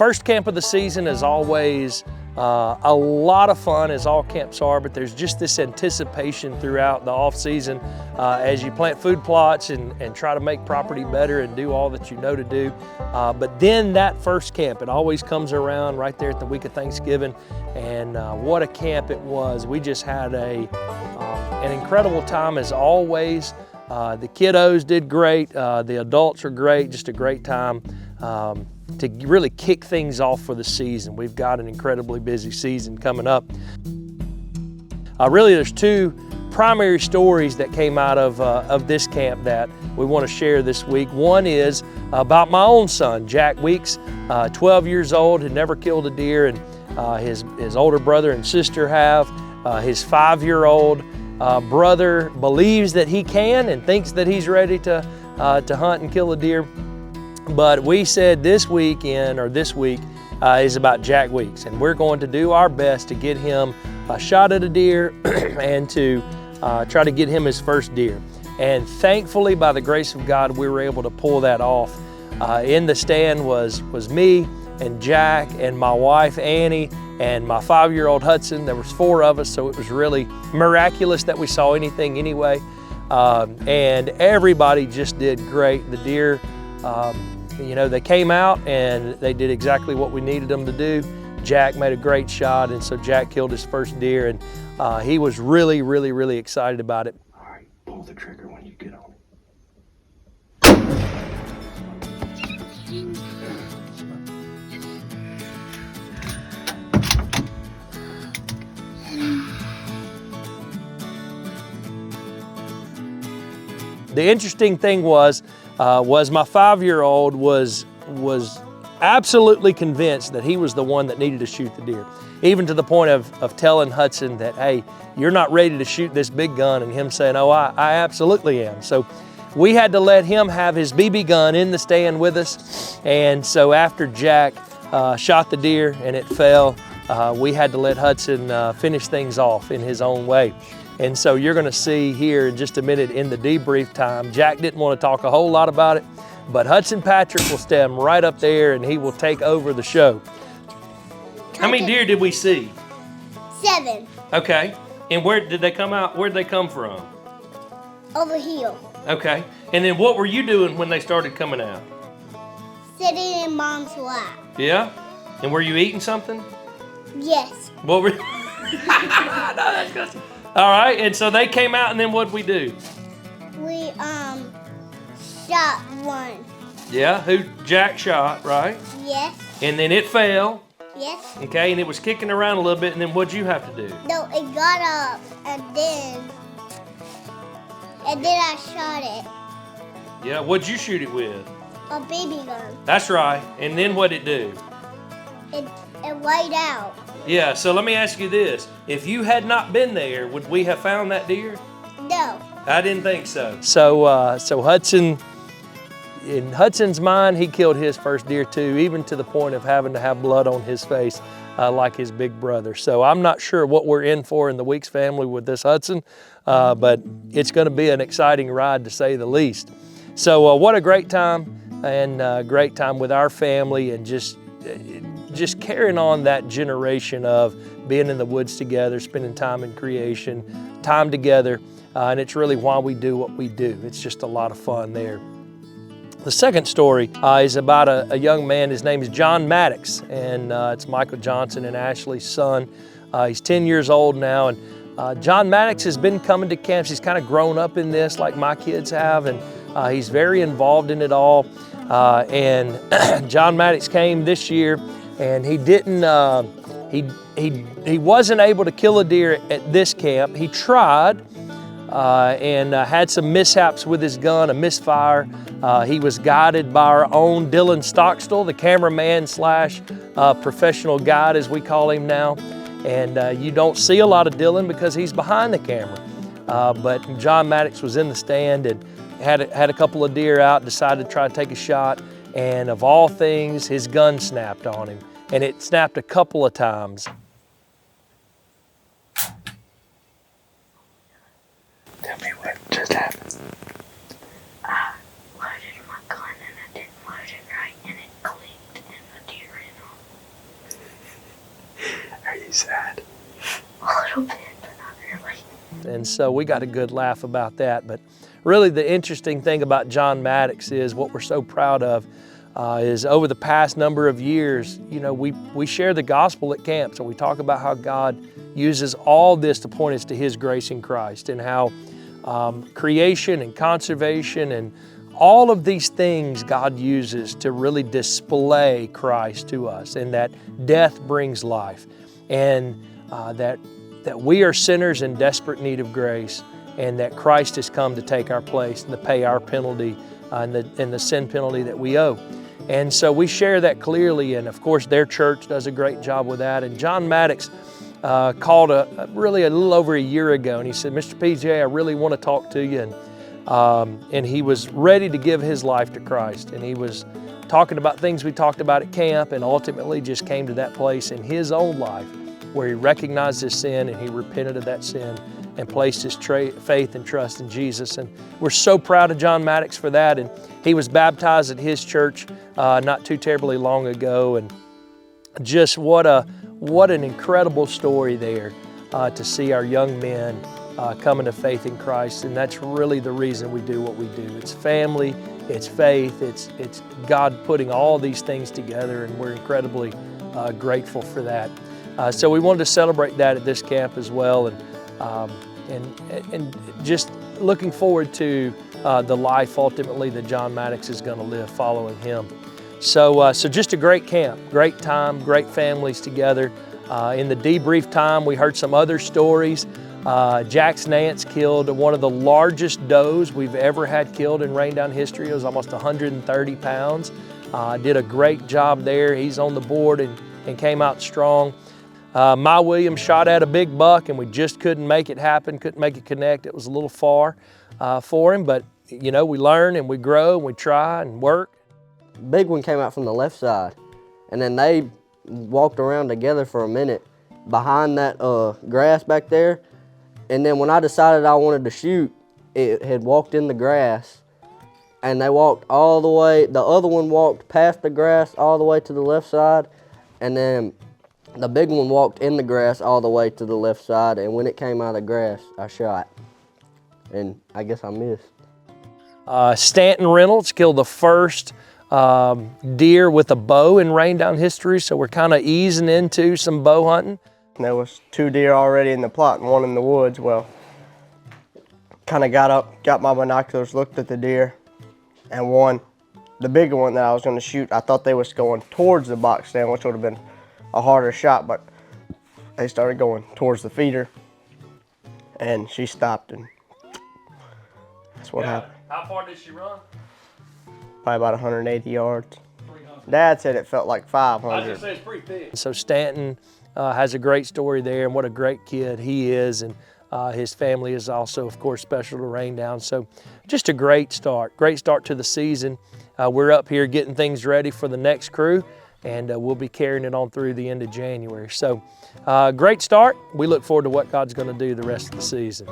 first camp of the season is always a lot of fun, as all camps are, but there's just this anticipation throughout the off season as you plant food plots and try to make property better and do all that you know to do. But then that first camp, it always comes around right there at the week of Thanksgiving, and what a camp it was. We just had an incredible time as always. The kiddos did great, the adults are great, just a great time. To really kick things off for the season. We've got an incredibly busy season coming up. Really, there's two primary stories that came out of this camp that we want to share this week. One is about my own son, Jack Weeks, 12 years old, had never killed a deer, and his older brother and sister have. His 5-year-old brother believes that he can and thinks that he's ready to hunt and kill a deer. But we said this week is about Jack Weeks, and we're going to do our best to get him a shot at a deer and to try to get him his first deer. And thankfully, by the grace of God, we were able to pull that off. In the stand was me and Jack and my wife Annie and my 5-year-old Hudson. There was 4 of us, so it was really miraculous that we saw anything anyway. And everybody just did great. The deer, they came out and they did exactly what we needed them to do. Jack made a great shot, and so Jack killed his first deer, and he was really, really, really excited about it. All right, pull the trigger when you get on it. The interesting thing was my 5-year-old was absolutely convinced that he was the one that needed to shoot the deer, even to the point of telling Hudson that, hey, you're not ready to shoot this big gun, and him saying, oh, I absolutely am. So we had to let him have his BB gun in the stand with us, and so after Jack shot the deer and it fell, we had to let Hudson finish things off in his own way. And so you're gonna see here in just a minute in the debrief time, Jack didn't want to talk a whole lot about it, but Hudson Patrick will stand right up there and he will take over the show. How many deer did we see? 7. Okay, and where did they come out? Where'd they come from? Over here. Okay, and then what were you doing when they started coming out? Sitting in Mom's lap. Yeah? And were you eating something? Yes. What were No, that's good. All right, and so they came out, and then what'd we do? We shot one. Yeah, who Jack shot, right? Yes. And then it fell. Yes. Okay, and it was kicking around a little bit, and then what'd you have to do? No, it got up, and then I shot it. Yeah, what'd you shoot it with? A baby gun. That's right, and then what'd it do? It laid out. Yeah, so let me ask you this. If you had not been there, would we have found that deer? No. I didn't think so. So Hudson, in Hudson's mind, he killed his first deer too, even to the point of having to have blood on his face like his big brother. So I'm not sure what we're in for in the Weeks family with this Hudson, but it's gonna be an exciting ride to say the least. So what a great time, and great time with our family, and just carrying on that generation of being in the woods together, spending time in creation, time together, and it's really why we do what we do. It's just a lot of fun there. The second story is about a young man. His name is John Maddox, and it's Michael Johnson and Ashley's son. He's 10 years old now, and John Maddox has been coming to camps. He's kind of grown up in this like my kids have, and he's very involved in it all. And John Maddox came this year, and he didn't, he wasn't able to kill a deer at this camp. He tried and had some mishaps with his gun, a misfire. He was guided by our own Dylan Stockstill, the cameraman slash professional guide, as we call him now. And you don't see a lot of Dylan because he's behind the camera. But John Maddox was in the stand and had a couple of deer out, decided to try to take a shot. And of all things, his gun snapped on him. And it snapped a couple of times. Tell me what just happened. I loaded my gun and I didn't load it right, and it clicked and the deer ran off. sad. A little bit, but not really. And so we got a good laugh about that. But really the interesting thing about John Maddox is what we're so proud of is over the past number of years, you know, we share the gospel at camp. So we talk about how God uses all this to point us to His grace in Christ, and how creation and conservation and all of these things God uses to really display Christ to us, and that death brings life, and that we are sinners in desperate need of grace, and that Christ has come to take our place and to pay our penalty and the sin penalty that we owe. And so we share that clearly, and of course their church does a great job with that. And John Maddox called really a little over a year ago, and he said, "Mr. PJ, I really want to talk to you." And he was ready to give his life to Christ, and he was talking about things we talked about at camp, and ultimately just came to that place in his own life where he recognized his sin and he repented of that sin and placed his faith and trust in Jesus. And we're so proud of John Maddox for that. And he was baptized at his church not too terribly long ago, and just what an incredible story there to see our young men coming to faith in Christ. And that's really the reason we do what we do. It's family, it's faith, it's God putting all these things together, and we're incredibly grateful for that. So we wanted to celebrate that at this camp as well, and just looking forward to the life ultimately that John Maddox is going to live following him. So just a great camp, great time, great families together. In the debrief time, we heard some other stories. Jax Nance killed one of the largest does we've ever had killed in rain down history. It was almost 130 pounds. Did a great job there. He's on the board and came out strong. My Williams shot at a big buck, and we just couldn't make it happen, couldn't make it connect. It was a little far for him, but you know, we learn and we grow and we try and work. Big one came out from the left side, and then they walked around together for a minute behind that grass back there. And then when I decided I wanted to shoot, it had walked in the grass, and they walked all the way. The other one walked past the grass all the way to the left side, and then the big one walked in the grass all the way to the left side. And when it came out of the grass, I shot, and I guess I missed. Stanton Reynolds killed the first deer with a bow in rain down history, so we're kind of easing into some bow hunting. There was 2 deer already in the plot and 1 in the woods. Well, kind of got up, got my binoculars, looked at the deer, and one, the bigger one that I was going to shoot, I thought they was going towards the box stand, which would have been a harder shot, but they started going towards the feeder, and she stopped, and that's what happened. How far did she run? Probably about 180 yards. Dad said it felt like 500. I was gonna say it's pretty big. So Stanton has a great story there, and what a great kid he is, and his family is also, of course, special to Rain Down. So just a great start to the season. We're up here getting things ready for the next crew, and we'll be carrying it on through the end of January. So great start. We look forward to what God's going to do the rest of the season.